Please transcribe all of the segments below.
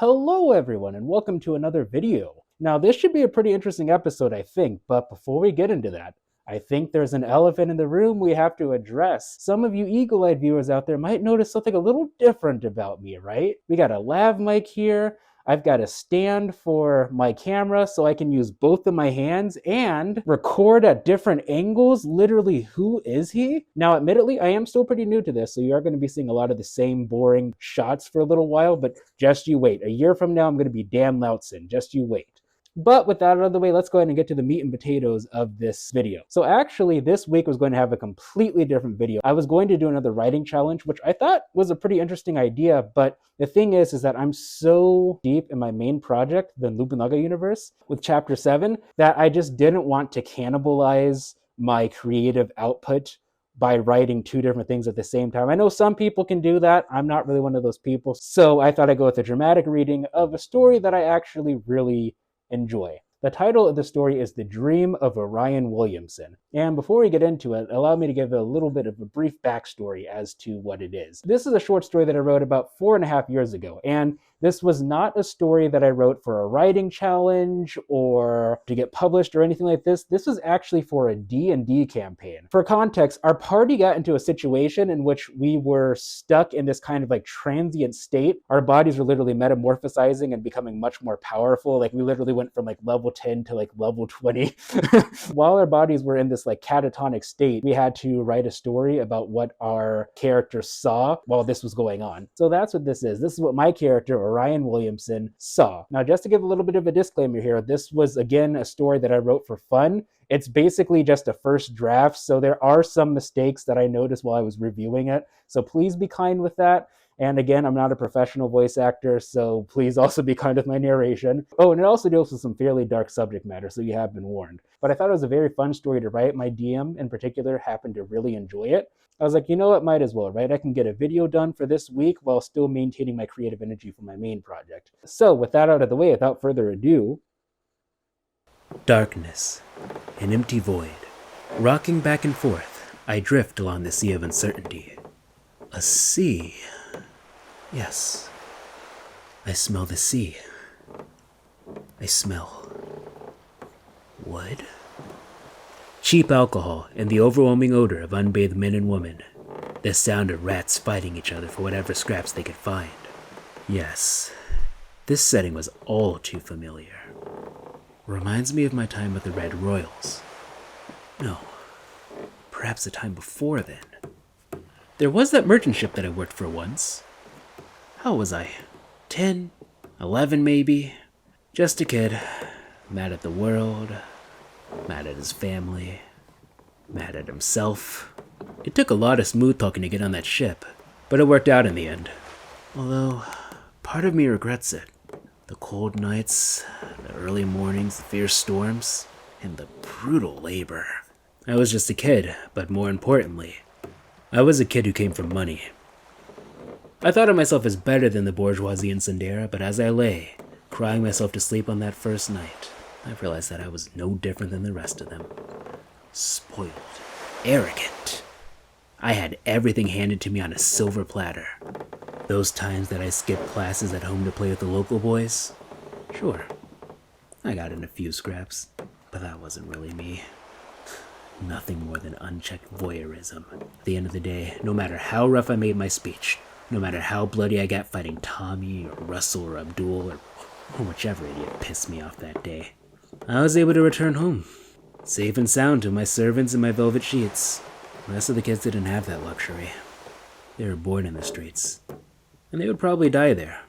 Hello everyone and welcome to another video. Now this should be a pretty interesting episode I think, but before we get into that, I think there's an elephant in the room we have to address. Some of you eagle-eyed viewers out there might notice something a little different about me, right? We got a lav mic here, I've got a stand for my camera so I can use both of my hands and record at different angles. Literally, who is he? Now, admittedly, I am still pretty new to this, so you are going to be seeing a lot of the same boring shots for a little while, but just you wait. A year from now, I'm going to be Dan Lautzen. Just you wait. But with that out of the way, let's go ahead and get to the meat and potatoes of this video. So actually, this week was going to have a completely different video. I was going to do another writing challenge, which I thought was a pretty interesting idea, but the thing is that I'm so deep in my main project, the Nobunaga universe, with Chapter 7, that I just didn't want to cannibalize my creative output by writing two different things at the same time. I know some people can do that. I'm not really one of those people. So I thought I'd go with a dramatic reading of a story that I actually really enjoy. The title of the story is The Dream of Orion Williamson. And before we get into it, allow me to give a little bit of a brief backstory as to what it is. This is a short story that I wrote about 4.5 years ago, and this was not a story that I wrote for a writing challenge or to get published or anything like this. This was actually for a D&D campaign. For context, our party got into a situation in which we were stuck in this kind of like transient state. Our bodies were literally metamorphosizing and becoming much more powerful. Like we literally went from like level 10 to like level 20. While our bodies were in this like catatonic state, we had to write a story about what our characters saw while this was going on. So that's what this is. This is what my character, Orion Williamson, saw. Now, just to give a little bit of a disclaimer here, this was, again, a story that I wrote for fun. It's basically just a first draft, so there are some mistakes that I noticed while I was reviewing it, so please be kind with that. And again, I'm not a professional voice actor, so please also be kind with my narration. Oh, and it also deals with some fairly dark subject matter, so you have been warned. But I thought it was a very fun story to write. My DM, in particular, happened to really enjoy it. I was like, you know what, might as well, right? I can get a video done for this week while still maintaining my creative energy for my main project. So, with that out of the way, without further ado... Darkness. An empty void. Rocking back and forth, I drift along the sea of uncertainty. A sea... Yes. I smell the sea. I smell... wood? Cheap alcohol and the overwhelming odor of unbathed men and women. The sound of rats fighting each other for whatever scraps they could find. Yes, this setting was all too familiar. Reminds me of my time with the Red Royals. No, perhaps the time before then. There was that merchant ship that I worked for once. How was I? 10? 11 maybe? Just a kid. Mad at the world. Mad at his family. Mad at himself. It took a lot of smooth talking to get on that ship, but it worked out in the end. Although, part of me regrets it. The cold nights, the early mornings, the fierce storms, and the brutal labor. I was just a kid, but more importantly, I was a kid who came from money. I thought of myself as better than the bourgeoisie in Sandera, but as I lay, crying myself to sleep on that first night, I realized that I was no different than the rest of them. Spoiled. Arrogant. I had everything handed to me on a silver platter. Those times that I skipped classes at home to play with the local boys? Sure. I got in a few scraps, but that wasn't really me. Nothing more than unchecked voyeurism. At the end of the day, no matter how rough I made my speech, no matter how bloody I got fighting Tommy or Russell or Abdul or whichever idiot pissed me off that day, I was able to return home, safe and sound to my servants and my velvet sheets. The rest of the kids didn't have that luxury. They were born in the streets, and they would probably die there.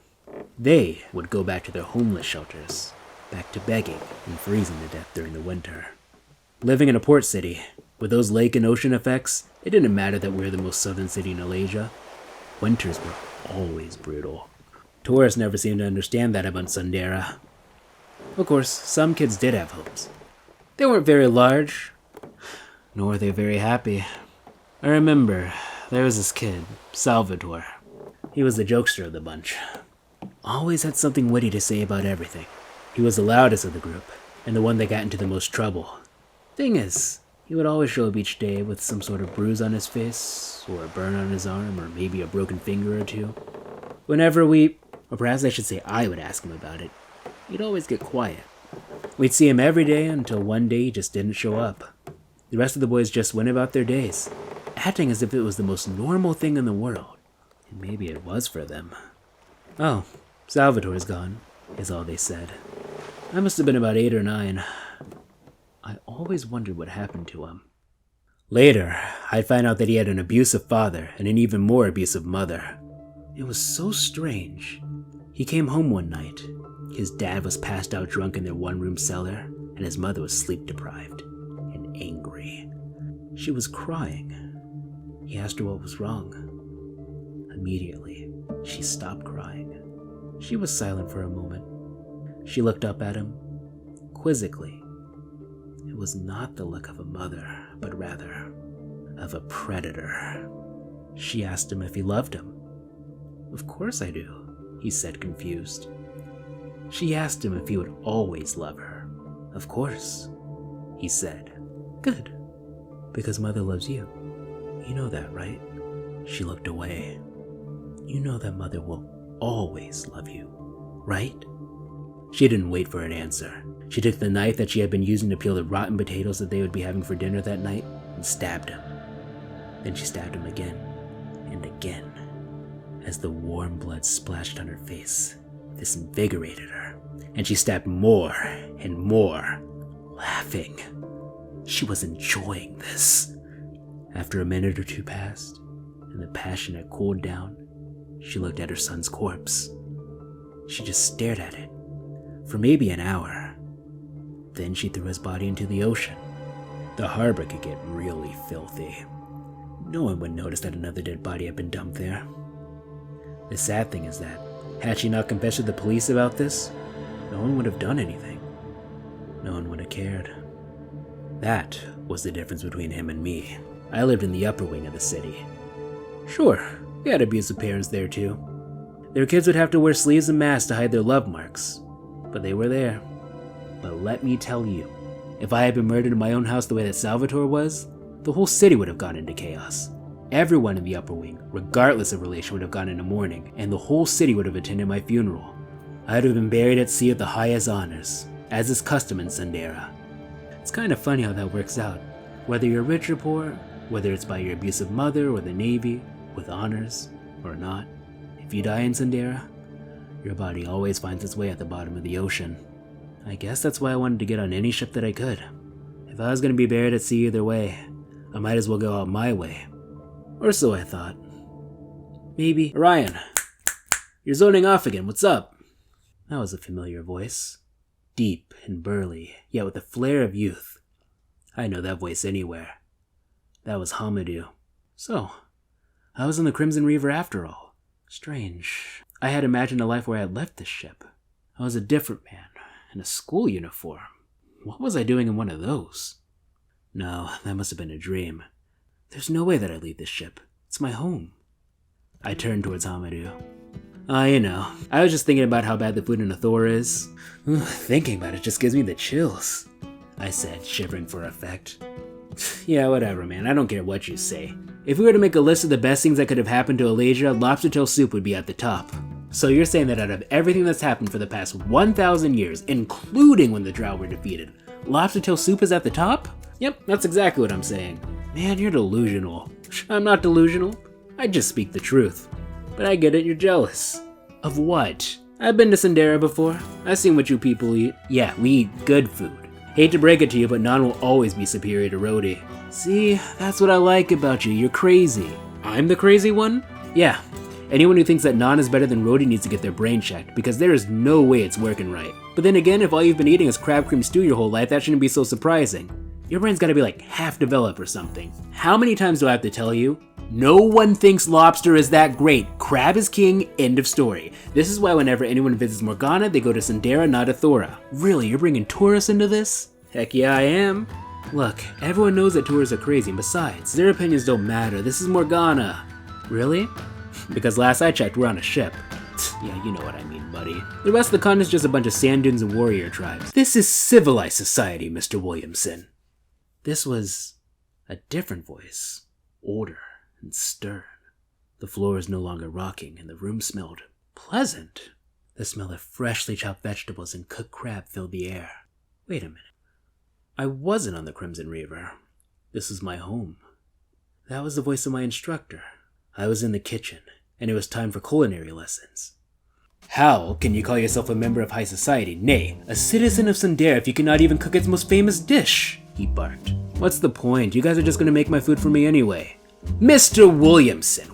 They would go back to their homeless shelters, back to begging and freezing to death during the winter. Living in a port city, with those lake and ocean effects, it didn't matter that we were the most southern city in Malaysia. Winters were always brutal. Tourists never seemed to understand that about Sandera. Of course, some kids did have homes. They weren't very large, nor were they very happy. I remember there was this kid, Salvador. He was the jokester of the bunch. Always had something witty to say about everything. He was the loudest of the group, and the one that got into the most trouble. Thing is, he would always show up each day with some sort of bruise on his face, or a burn on his arm, or maybe a broken finger or two. Whenever we Or perhaps I should say I would ask him about it. He'd always get quiet. We'd see him every day until one day he just didn't show up. The rest of the boys just went about their days, acting as if it was the most normal thing in the world. And maybe it was for them. "Oh, Salvatore's gone," is all they said. I must have been about 8 or 9. I always wondered what happened to him. Later, I'd find out that he had an abusive father and an even more abusive mother. It was so strange. He came home one night. His dad was passed out drunk in their one-room cellar, and his mother was sleep-deprived and angry. She was crying. He asked her what was wrong. Immediately, she stopped crying. She was silent for a moment. She looked up at him, quizzically. It was not the look of a mother, but rather of a predator. She asked him if he loved him. "Of course I do," he said, confused. She asked him if he would always love her. "Of course," he said. "Good, because mother loves you. You know that, right?" She looked away. "You know that mother will always love you, right?" She didn't wait for an answer. She took the knife that she had been using to peel the rotten potatoes that they would be having for dinner that night and stabbed him. Then she stabbed him again and again. As the warm blood splashed on her face, this invigorated her, and she stabbed more and more, laughing. She was enjoying this. After a minute or two passed, and the passion had cooled down, she looked at her son's corpse. She just stared at it for maybe an hour. Then she threw his body into the ocean. The harbor could get really filthy. No one would notice that another dead body had been dumped there. The sad thing is that, had she not confessed to the police about this, no one would have done anything. No one would have cared. That was the difference between him and me. I lived in the upper wing of the city. Sure, we had abusive parents there too. Their kids would have to wear sleeves and masks to hide their love marks, but they were there. But let me tell you, if I had been murdered in my own house the way that Salvatore was, the whole city would have gone into chaos. Everyone in the upper wing, regardless of relation, would have gone into mourning, and the whole city would have attended my funeral. I'd have been buried at sea with the highest honors, as is custom in Sandera. It's kind of funny how that works out. Whether you're rich or poor, whether it's by your abusive mother or the Navy, with honors or not, if you die in Sandera, your body always finds its way at the bottom of the ocean. I guess that's why I wanted to get on any ship that I could. If I was going to be buried at sea either way, I might as well go out my way. Or so I thought. Maybe. "Orion, you're zoning off again, what's up?" That was a familiar voice. Deep and burly, yet with a flair of youth. I know that voice anywhere. That was Hamadou. So, I was in the Crimson Reaver after all. Strange. I had imagined a life where I had left this ship. I was a different man, in a school uniform. What was I doing in one of those? No, that must have been a dream. There's no way that I'd leave this ship. It's my home. I turned towards Hamadou. You know, I was just thinking about how bad the food in Thor is. Thinking about it just gives me the chills, I said, shivering for effect. Yeah, whatever, man. I don't care what you say. If we were to make a list of the best things that could have happened to Alasia, lobster tail soup would be at the top. So you're saying that out of everything that's happened for the past 1,000 years, including when the Drow were defeated, lobster tail soup is at the top? Yep, that's exactly what I'm saying. Man, you're delusional. I'm not delusional. I just speak the truth. But I get it, you're jealous. Of what? I've been to Sandera before. I've seen what you people eat. Yeah, we eat good food. Hate to break it to you, but naan will always be superior to roti. See, that's what I like about you. You're crazy. I'm the crazy one? Yeah. Anyone who thinks that naan is better than roti needs to get their brain checked, because there is no way it's working right. But then again, if all you've been eating is crab cream stew your whole life, that shouldn't be so surprising. Your brain's gotta be like half developed or something. How many times do I have to tell you? No one thinks lobster is that great. Crab is king, end of story. This is why whenever anyone visits Morgana, they go to Sandera, not Athora. Really, you're bringing tourists into this? Heck yeah, I am. Look, everyone knows that tourists are crazy, and besides, their opinions don't matter. This is Morgana. Really? Because last I checked, we're on a ship. Yeah, you know what I mean, buddy. The rest of the continent's just a bunch of sand dunes and warrior tribes. This is civilized society, Mr. Williamson. This was a different voice. Older and stern. The floor was no longer rocking, and the room smelled pleasant. The smell of freshly chopped vegetables and cooked crab filled the air. Wait a minute. I wasn't on the Crimson Reaver. This was my home. That was the voice of my instructor. I was in the kitchen, and it was time for culinary lessons. How can you call yourself a member of high society, nay, a citizen of Sundare if you cannot even cook its most famous dish? He barked. What's the point? You guys are just gonna make my food for me anyway. Mr. Williamson,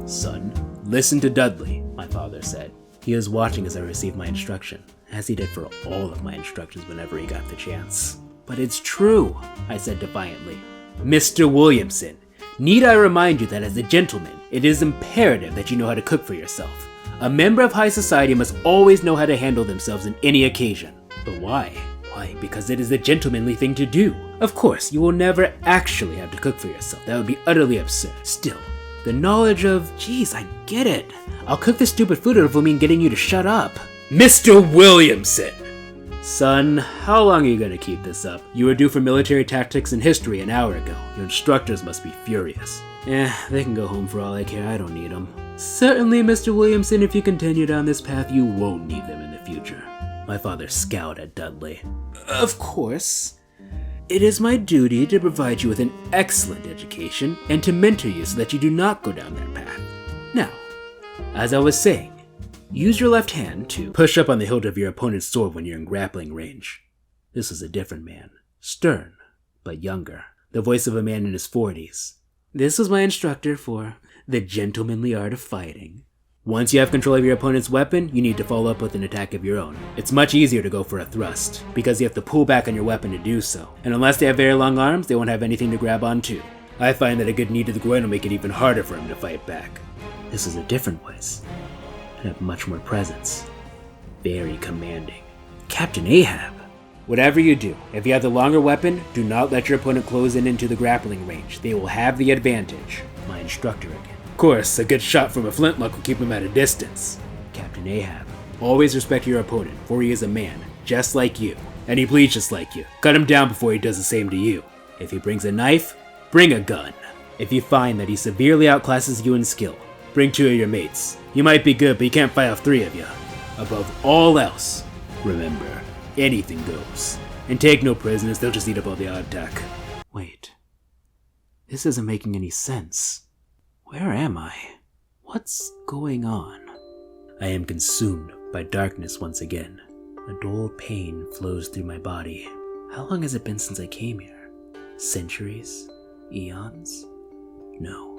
Son, listen to Dudley, my father said. He was watching as I received my instruction, as he did for all of my instructions whenever he got the chance. But it's true, I said defiantly. Mr. Williamson, need I remind you that as a gentleman, it is imperative that you know how to cook for yourself. A member of high society must always know how to handle themselves in any occasion. But why? Why, because it is the gentlemanly thing to do. Of course, you will never actually have to cook for yourself. That would be utterly absurd. Still, the knowledge of, geez, I get it. I'll cook this stupid food it'll mean getting you to shut up. Mr. Williamson! Son, how long are you going to keep this up? You were due for military tactics and history an hour ago. Your instructors must be furious. They can go home for all I care. I don't need them. Certainly, Mr. Williamson, if you continue down this path, you won't need them in the future. My father scowled at Dudley. Of course. It is my duty to provide you with an excellent education and to mentor you so that you do not go down that path. Now, as I was saying, use your left hand to push up on the hilt of your opponent's sword when you're in grappling range. This was a different man, stern, but younger, the voice of a man in his 40s. This was my instructor for the gentlemanly art of fighting. Once you have control of your opponent's weapon, you need to follow up with an attack of your own. It's much easier to go for a thrust, because you have to pull back on your weapon to do so, and unless they have very long arms, they won't have anything to grab onto. I find that a good knee to the groin will make it even harder for him to fight back. This is a different voice. It had much more presence. Very commanding. Captain Ahab! Whatever you do, if you have the longer weapon, do not let your opponent close in into the grappling range. They will have the advantage. My instructor again. Of course, a good shot from a flintlock will keep him at a distance. Captain Ahab, always respect your opponent, for he is a man, just like you. And he bleeds just like you. Cut him down before he does the same to you. If he brings a knife, bring a gun. If you find that he severely outclasses you in skill, bring 2 of your mates. You might be good, but you can't fight off 3 of you. Above all else, remember, anything goes. And take no prisoners, they'll just eat up all the odd tack. Wait. This isn't making any sense. Where am I? What's going on? I am consumed by darkness once again. A dull pain flows through my body. How long has it been since I came here? Centuries? Eons? No.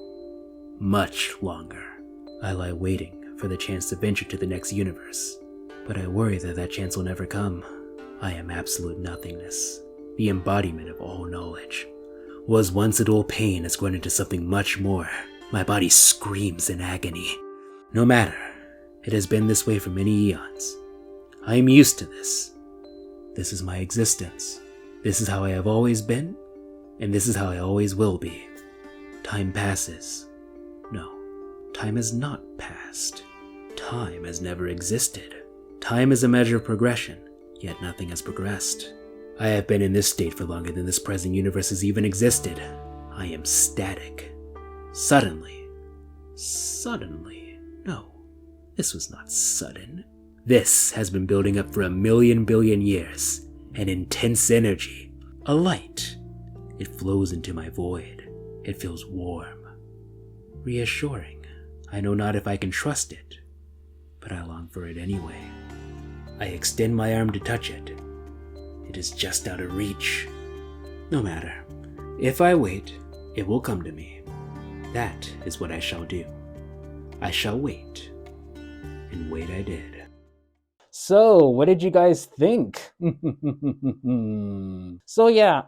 Much longer. I lie waiting for the chance to venture to the next universe. But I worry that that chance will never come. I am absolute nothingness. The embodiment of all knowledge. Was once a dull pain has grown into something much more. My body screams in agony. No matter. It has been this way for many eons. I am used to this. This is my existence. This is how I have always been, and this is how I always will be. Time passes. No, time has not passed. Time has never existed. Time is a measure of progression, yet nothing has progressed. I have been in this state for longer than this present universe has even existed. I am static. Suddenly, no, this was not sudden. This has been building up for 1,000,000 billion years. An intense energy, a light. It flows into my void. It feels warm, reassuring. I know not if I can trust it, but I long for it anyway. I extend my arm to touch it. It is just out of reach. No matter. If I wait, it will come to me. That is what I shall do. I shall wait. And wait I did. So, what did you guys think? So yeah,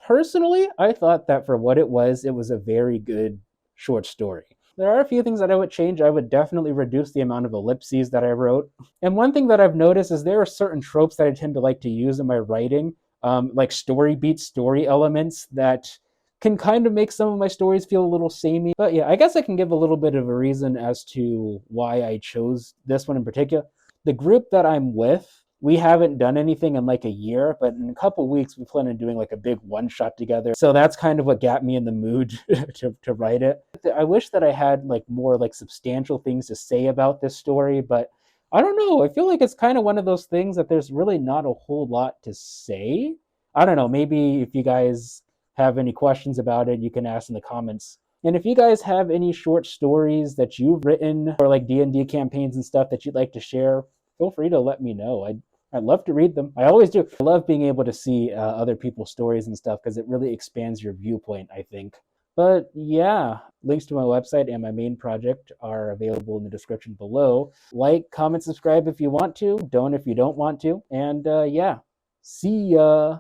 personally, I thought that for what it was a very good short story. There are a few things that I would change. I would definitely reduce the amount of ellipses that I wrote. And one thing that I've noticed is there are certain tropes that I tend to like to use in my writing, like story beats, story elements that can kind of make some of my stories feel a little samey. But yeah, I guess I can give a little bit of a reason as to why I chose this one in particular. The group that I'm with, we haven't done anything in like a year, but in a couple weeks we plan on doing like a big one-shot together. So that's kind of what got me in the mood to write it. I wish that I had like more like substantial things to say about this story, but I don't know. I feel like it's kind of one of those things that there's really not a whole lot to say. I don't know. Maybe if you guys have any questions about it, you can ask in the comments. And if you guys have any short stories that you've written or like D&D campaigns and stuff that you'd like to share, feel free to let me know. I'd love to read them. I always do. I love being able to see other people's stories and stuff because it really expands your viewpoint, I think. But yeah, links to my website and my main project are available in the description below. Like, comment, subscribe if you want to. Don't if you don't want to. And yeah, see ya.